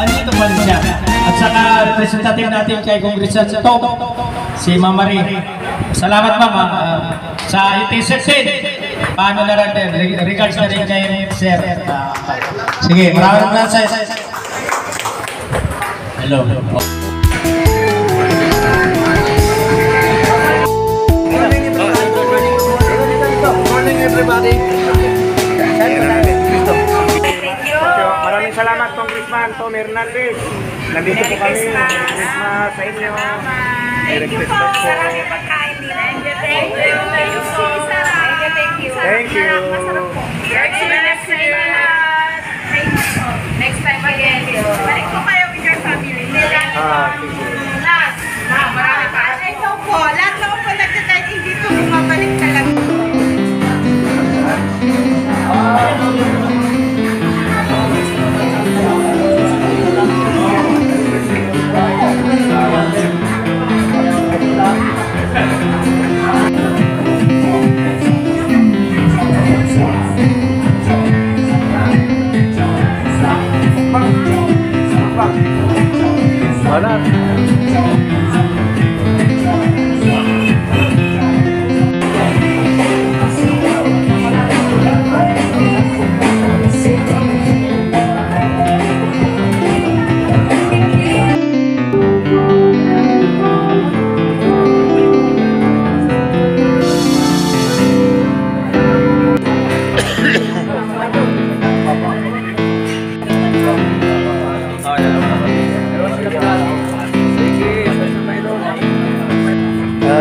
andito pa rin siya. At saka representative natin kay Congressman Tom, si Ma'am Marie. Salamat ma'am sa iti-16. Paano na rin, regards na rin kay Sir. Sige, maraming sir. Hello. Morning everybody. Maraming salamat Congressman Tom Hernandez. Nandito po kami. Christmas sa inyo. Thank you po. Sarap yung pagkain din. Thank you. Thank you. Masarap po. Next time again. Balik po kayo with your family. Last. Marami pa. Ito po. Lahat na po nagtatay. Hindi po bumabalik talaga.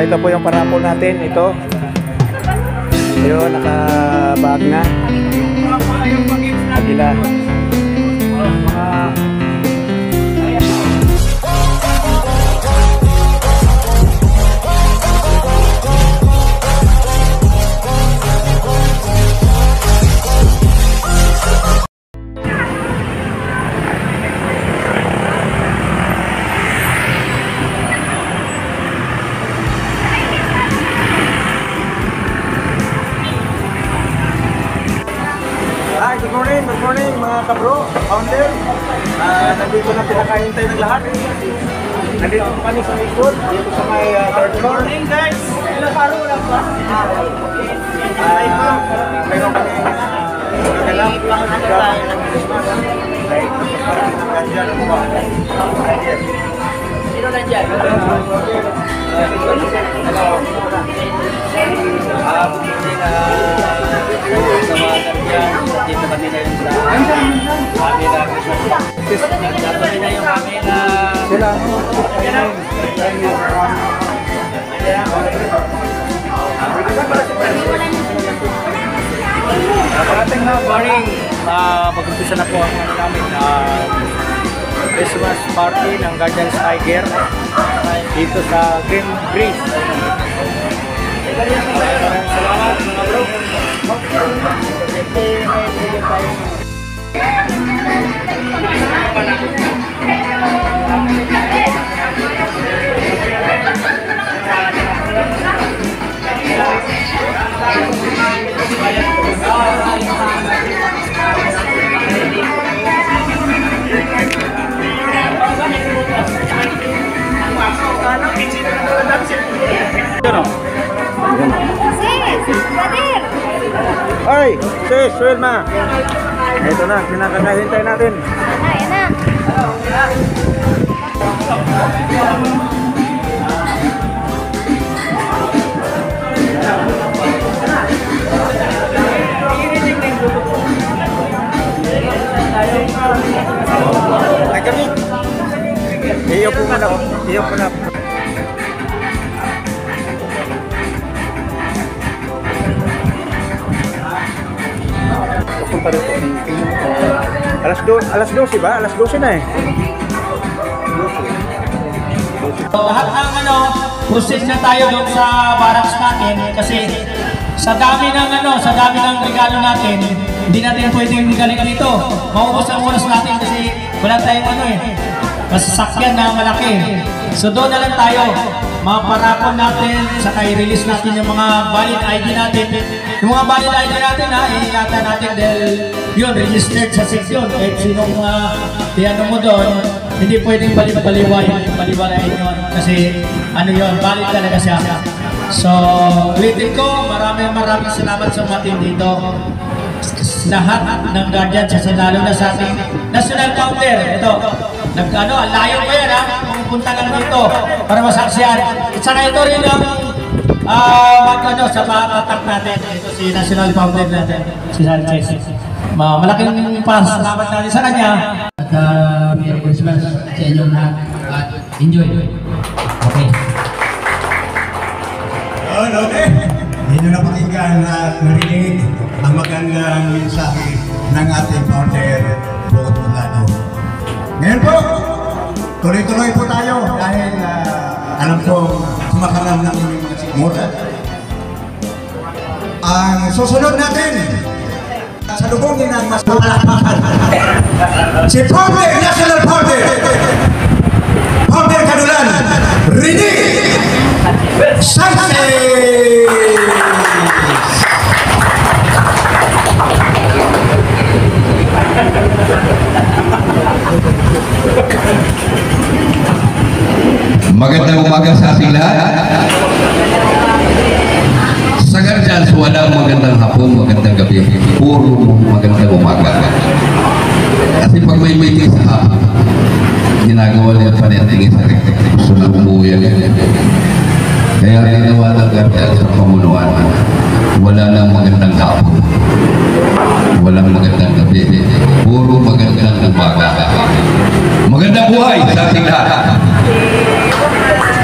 Ito po yung parapol natin, ito. Ayun, nakabag na. Agila. Good morning mga kabro, founder. Nandito na pinakahintay ng lahat. Nandito kami sa likod, dito sa may third floor. Good morning guys! Ilang araw lang ba? Meron kami nagalap lang ng tayo ng Christmas. Nandiyan ako ba? Sino nandiyan? Dito kami na yung camera Christmas. Dapat nila yung camera. Sila. Parating na morning. Mag-umpisa na po ang namin Christmas party ng Guardians Tiger dito sa Green Breeze. Maraming salamat mga bro. Ay, sis, Wilma. Ito na, kinakahintay natin. Ayan na. Ay kami. Iyo po na. Iyo po na. Alas 12 ba? Alas 12 na eh. Lahat ng proceed na tayo doon sa barracks natin kasi sa dami ng regalo natin, hindi natin pwedeng galing dito. Maubos ang oras natin kasi wala tayong masasakyan na malaki. So doon na lang tayo. maparapon natin, saka i-release natin yung mga valid ID natin. Yung mga valid ID natin ha, iingatan natin dahil yun, registered sa section. Kahit sinong ano mo doon, hindi pwedeng baliwalain yun. Kasi ano yun, valid talaga siya. So, ulitin ko, maraming salamat sa mga dito. Lahat ng guardian, lalo na sa ating national founder. Ito, layo ko yan ha, pumunta lang dito para masaksiyan. At saka ito rin ang sa patatak natin. Ito si national founder natin, si Sanchez. Malaking pasalamat natin sa kanya. At Merry Christmas sa inyong lahat. At enjoy. Okay. Okay. Hindi nyo napakinggan at narinig ang magandang mensahe ng ating founder, Bukod Mundano. Ngayon po, tuloy-tuloy po tayo dahil alam ko sumakalam ng inyong mga sigmura. Ang susunod natin, sa lubongin ng mas malalaman, si Founder, National Founder, Founder Kadulan, Rini Sanchez! Magandang umaga sa ating lahat. Sa Guardians, walang magandang hapon, magandang gabi. Puro magandang umaga. Kasi pag may meeting sa hapon, ginagawa nila panitingin sa sumubuyan. Kaya ginawa ng Guardians sa pamunuan. Wala nang magandang hapon. Walang magandang gabi. Puro magandang umaga. Magandang buhay sa ating lahat.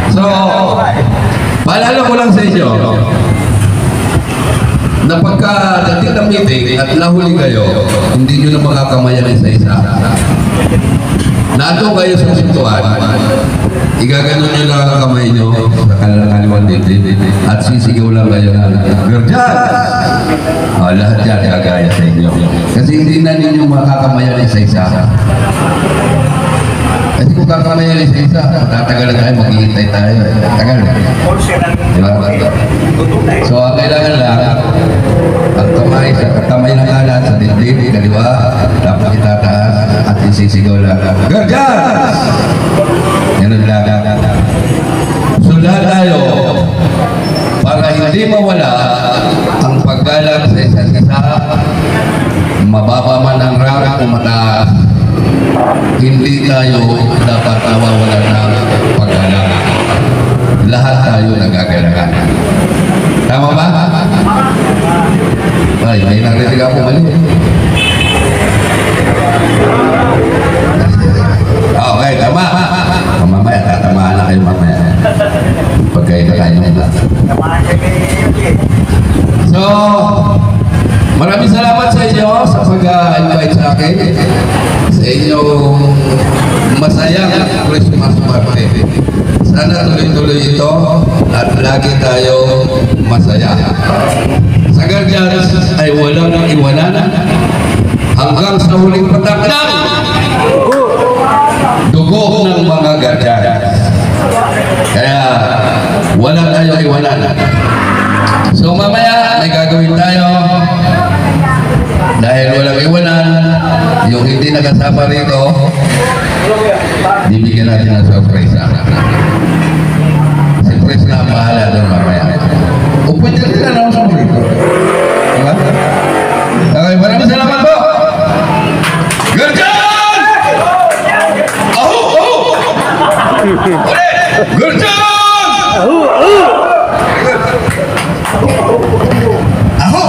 So, paalala ko lang sa inyo na pagkadating ng meeting at nahuli kayo, hindi nyo na makakamayan isa-isa. Nandun kayo sa sintuan, igaganon nyo lang ang kamay nyo sa kaliwan dito at sisigaw lang kayo na Guardian! Lahat yan gagaya sa inyo. Kasi hindi na ninyo makakamayan isa-isa. Kasi kung kakamayan isa-isa, tatagalan tayo, maghihintay tayo. Tagal. Diba? So, kailangan lang, ang kamay ng kanan sa dibdib, kaliwa, dapat itataas at isisigaw lang. Guardian! Ganun lang. Sula tayo para hindi mawala ang paggalang sa isa't isa, mababa man ang rank o mataas, hindi tayo dapat nawawalan ng paggalang. Lahat tayo nagagalangan. Tama ba? Ay, may narinig ako mali. Okay, tama. Mamaya, tatamaan na kayo mamaya. Pagkain na kayo nila. So, maraming salamat sa inyo sa pag-invite sa akin sa inyong masayang Christmas party. Sana tuloy-tuloy ito at lagi tayo masaya. Sa Guardians ay walang iwanan hanggang sa huling patak ng dugo ng mga Guardians. Kaya wala tayo iwanan. So mamaya may gagawin tayo dahil walang iwanan. Yung hindi nakasama rito, bibigyan natin ng sorpresa. Surprise na ang bahala doon mamaya. O pwede rin na naman sa rito. Diba? Okay, maraming salamat po! Guardian! Aho! Aho! Guardian! Aho! Aho!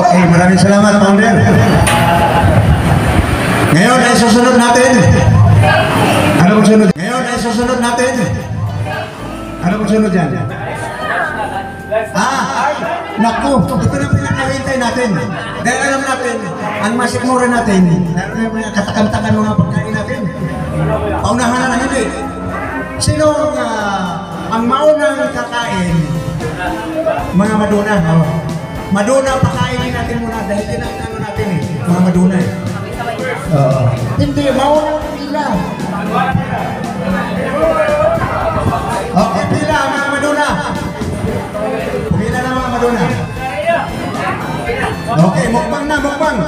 Okay, maraming salamat, Founder. Ngayon ay susunod natin. Ano kung sunod? Ngayon ay susunod natin. Ano kung sunod yan? Naku, ito na pinakahintay natin. Dahil alam natin, ang masikmura natin, katakantakan mga pagkain natin. Paunahan na hindi. Sino ang maunang kakain? Mga maduna. Maduna, pakainin natin muna dahil tinakano natin mga maduna Hindi, maunang pila. Okay, pila, mga Okay, mukbang na, mukbang.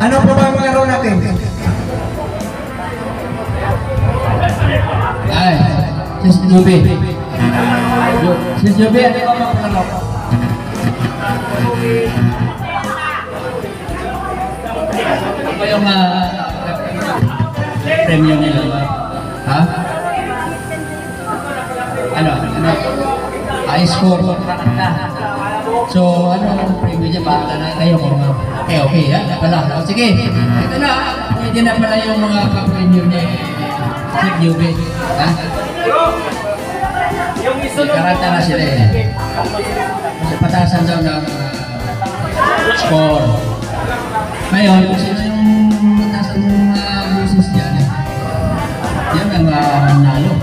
Ano po ba ang laro natin? Ay, Sis Jobe. Sis Jobe, ano ba ang laro? Ano ba yung premium nila ba? Ha? Ano? High score. So, ano ang premium niya? Bahala na kayo kung okay, ha? Pala. O, sige. Ito na. Pwede na pala yung mga ka-premium niya. Sis Jobe. Ha? Karanta na sila eh. Kasi patasan daw ng score. Ngayon, kung sino yung matasan ng business dyan, yan ang nanalo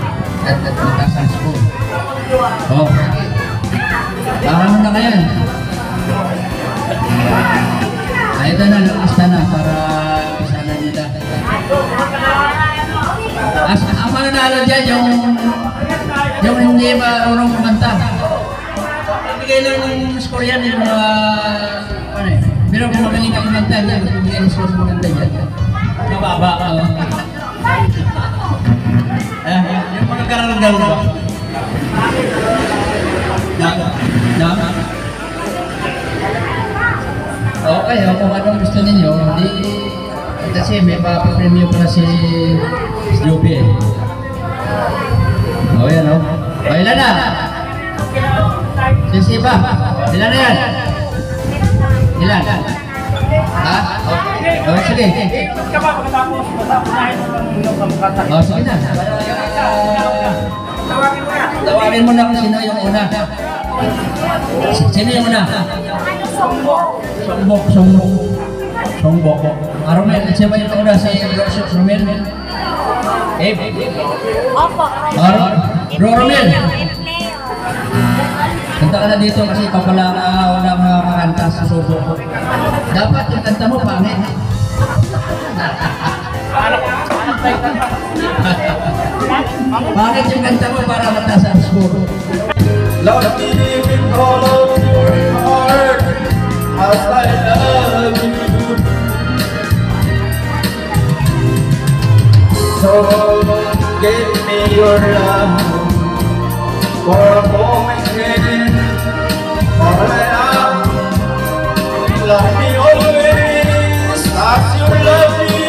at matasan score. Oh. Para mo na ngayon. Ito na, lukasta na para pisanan nila. Ang mananalo dyan, yung hindi marunong kumanta. Bigay lang ng score yan, yung mga, ano eh. Pero kung magaling ka kumanta dyan, bigay ng score kumanta dyan. Mababa. Yung mga karanggal ba? Okay, kung anong gusto ninyo, kasi may pa-premium pala si Jobe eh. O yan o. O ilan na? Sisiba. Ilan na yan? Ilan? Ha? O sige. O sige na. Tawagin mo na kung sino yung una. Sino yung una? Songbok. Romel, siya ba yung una si Romel? Opo. Romel. Kanta ka na dito kasi ikaw pala wala makakanta sa suso. Dapat yung kanta mo pangit. Bakit yung kanta mo para mataas ang score? Love me with all of your heart, as I love you. So give me your love for a moment again. All I am, love me always as you love me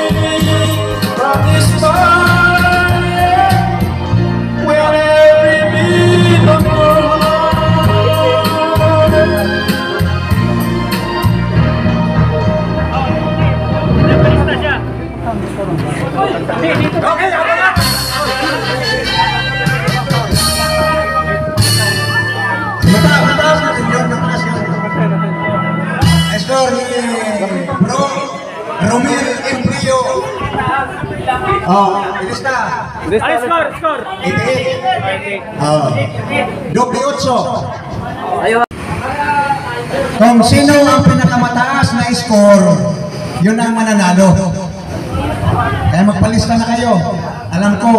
from this far. When every beat of your Mataas natin yun, mataas yun. Score ni Bro Romel Emplio. Ilis na. Ay, score! 88. 28. Kung sino ang pinakamataas na score, yun ang mananalo. Kaya magpalista na kayo. Alam ko,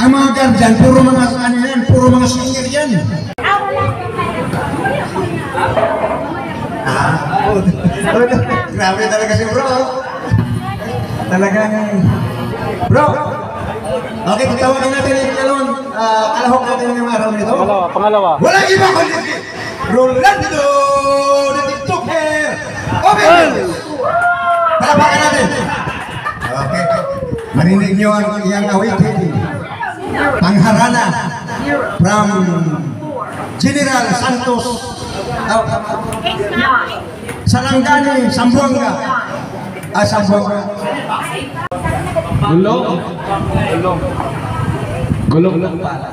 ang mga guardian, puro mga ano yan, puro mga senior yan. Grabe talaga si Bro. Talagang, Bro. Okay, pagtawagan natin yung kalahok natin yung araw nito. Pangalawa. Walang iba kundi Rolando the TikToker. Okay. Palapakan natin. Okay. Marinig nyo ang iyang awitin. Pangharana from General Santos. Sarangani, Sambuanga. Sambuanga. Gulong ng pala.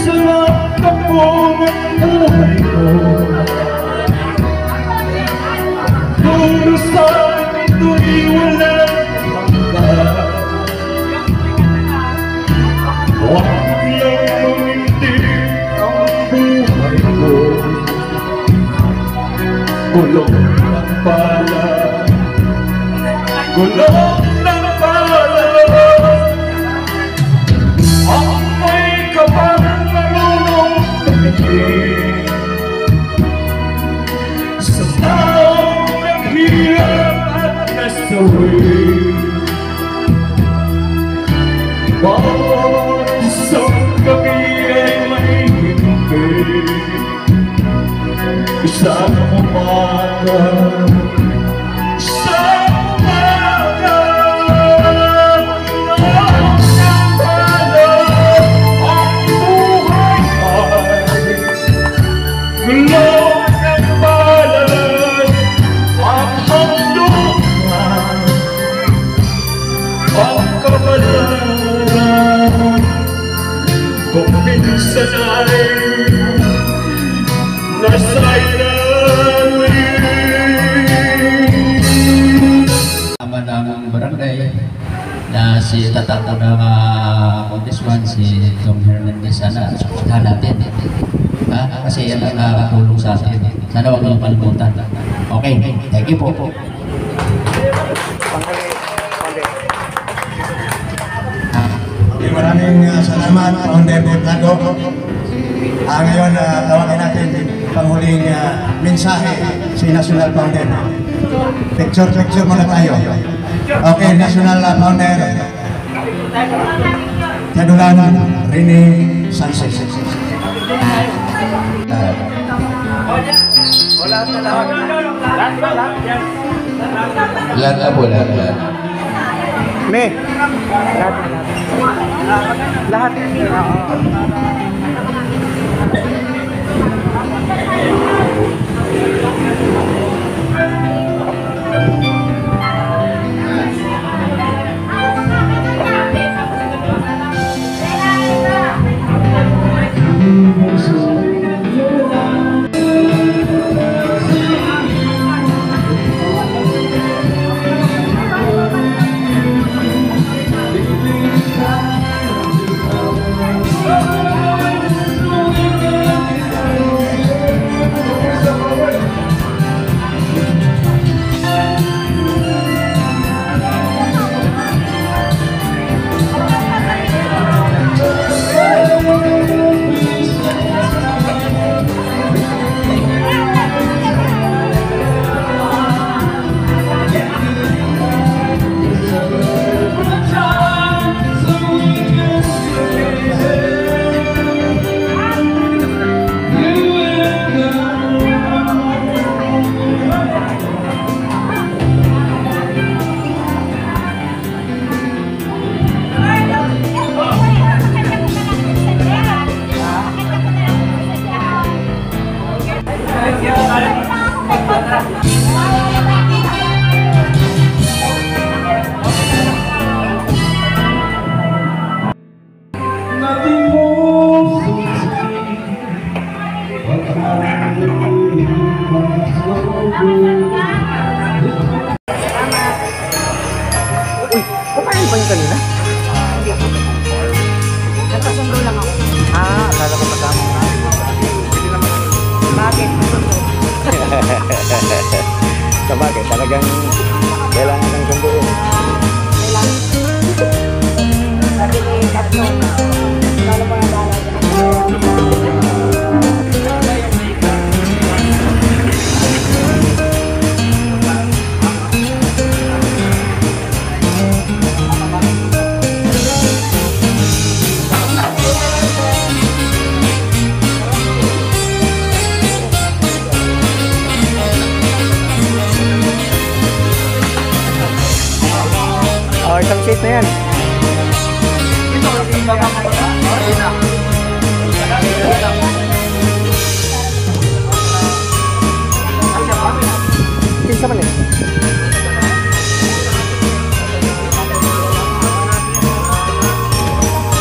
Sarap ka po ng buhay ko. Kung saan ito'y walang hanggan. Huwag lang umindig ang buhay ko. Gulong ng pala. Gulong ng pala. Ang may kapal marunong tumingin sa taong naghirap at nasawi. Bawat isang gabi ay may hintay. Isang umaga, isang umaga, gulong ng pala. Ang buhay ay gulong ng pala. Ang handungan, ang kabalaran, kung minsan ay nasa ng barangay na si tatako ng congressman, si Tom Hernandez, sana supportahan natin. Kasi yan ang nakakatulong sa atin. Sana huwag niyong kalimutan. Okay, thank you po. Maraming salamat, Founder Botlago. Ngayon, tawagan natin panghuling mensahe si National Founder. Picture muna tayo. Okay, National Founder. Kadulan Rini Sanchez. Lahat na po, lahat. Me. Lahat. Uy, kumain ba yung kanina? Nagpasundo lang ako. Ah, akala ko kasama ka. Hindi naman. Bakit? Sabagay, talagang kailangan ng sunduin. Kailangan. Sabi ni Tatlo, lalo pa nga Oh, isang seat na yan. Kinsa man eh.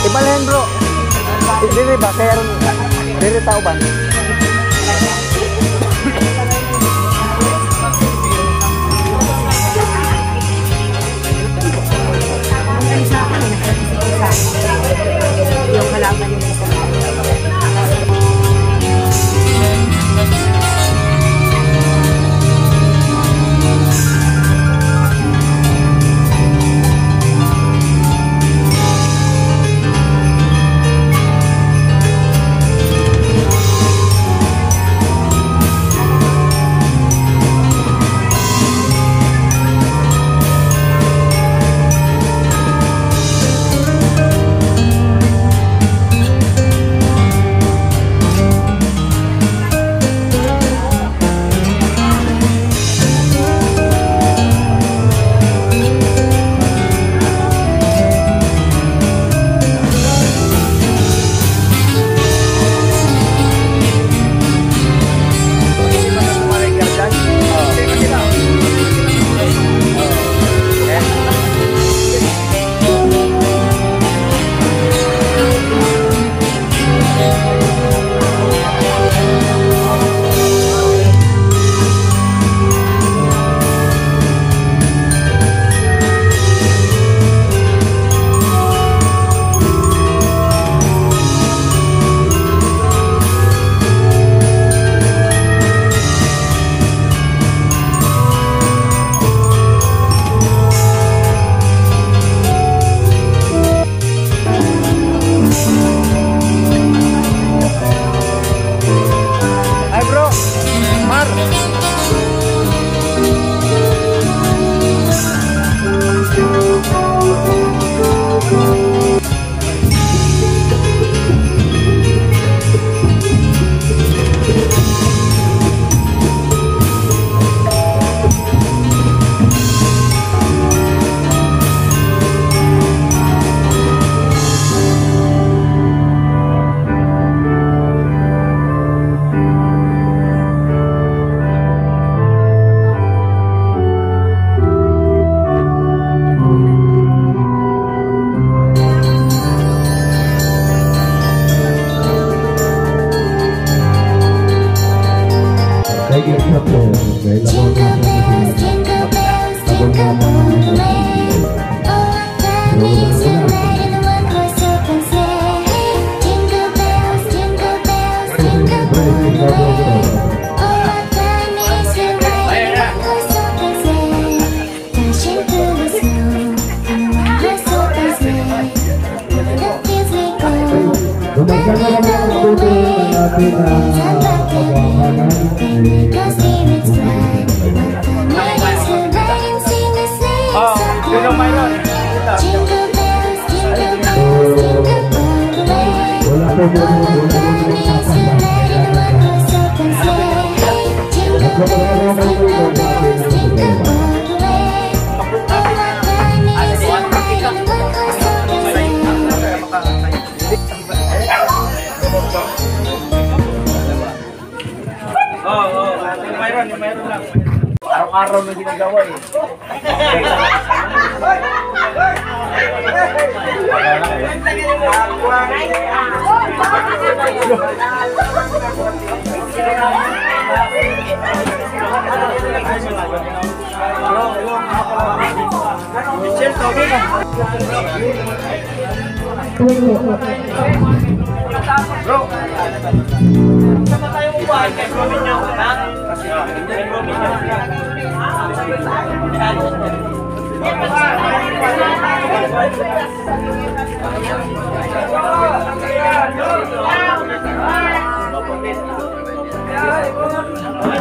Ibalayan bro. Dili ba? Kaya ron, dili tao ba? yung halaman niya. Jingle bells, jingle bells, jingle all the way. Oh, what fun it is to ride in a one-horse open sleigh. Jingle bells, jingle bells, jingle all the way. Oh, what fun it is to ride in a one-horse open sleigh. Dashing through the snow in a one-horse open sleigh. Over the fields we go, rocking all the way. Turn back again, make our spirits fly. What fun it is to ride and sing a sleigh song. Jingle bells, jingle bells, jingle all the way. Oh, what fun it is to ride in a one-horse open sleigh. Jingle bells, jingle bells, jingle all the way. Oh, what fun it is to ride in a one-horse open sleigh. Oo, mayroon lang. Araw-araw na ginagawa eh.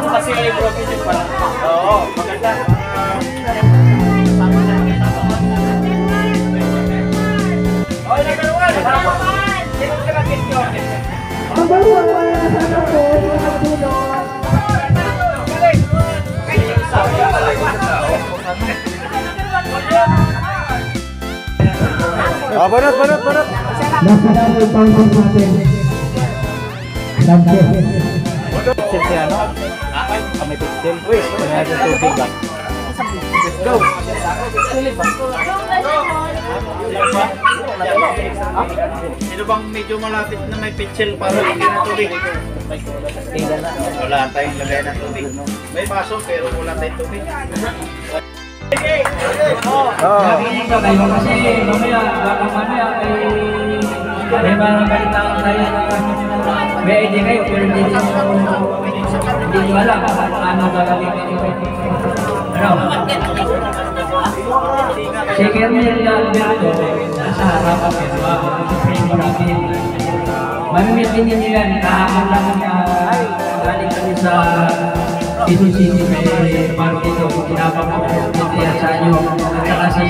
Kasi ay broken yung pala. Oo, maganda. Okay, number 1. Sino ka na picture? Banat. Nasa na yung pangkong natin. Sanchez. Pixel siya, no? May pixel. Uy, kanya natin tubig ba? Let's go! Sino bang medyo malapit na may pixel para lagyan ng tubig? Wala tayong lagay ng tubig. May baso pero wala tayong tubig. Sabihin ko kayo kasi mamaya, baka mamaya may mga balitaan tayo na may idea kayo pero hindi nyo alam ano gagawin kayo. Ano? Si Kernel Alberto nasa harapan ko, diba? Supremo namin. Mamimitin nyo yan, kahapon lang galing kami sa PCC may party ko, tinapang ko sa inyo. At saka si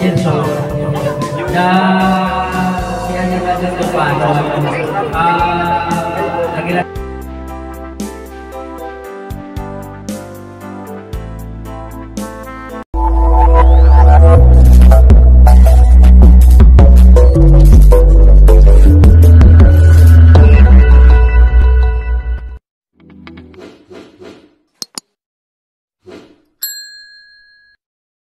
Jenson na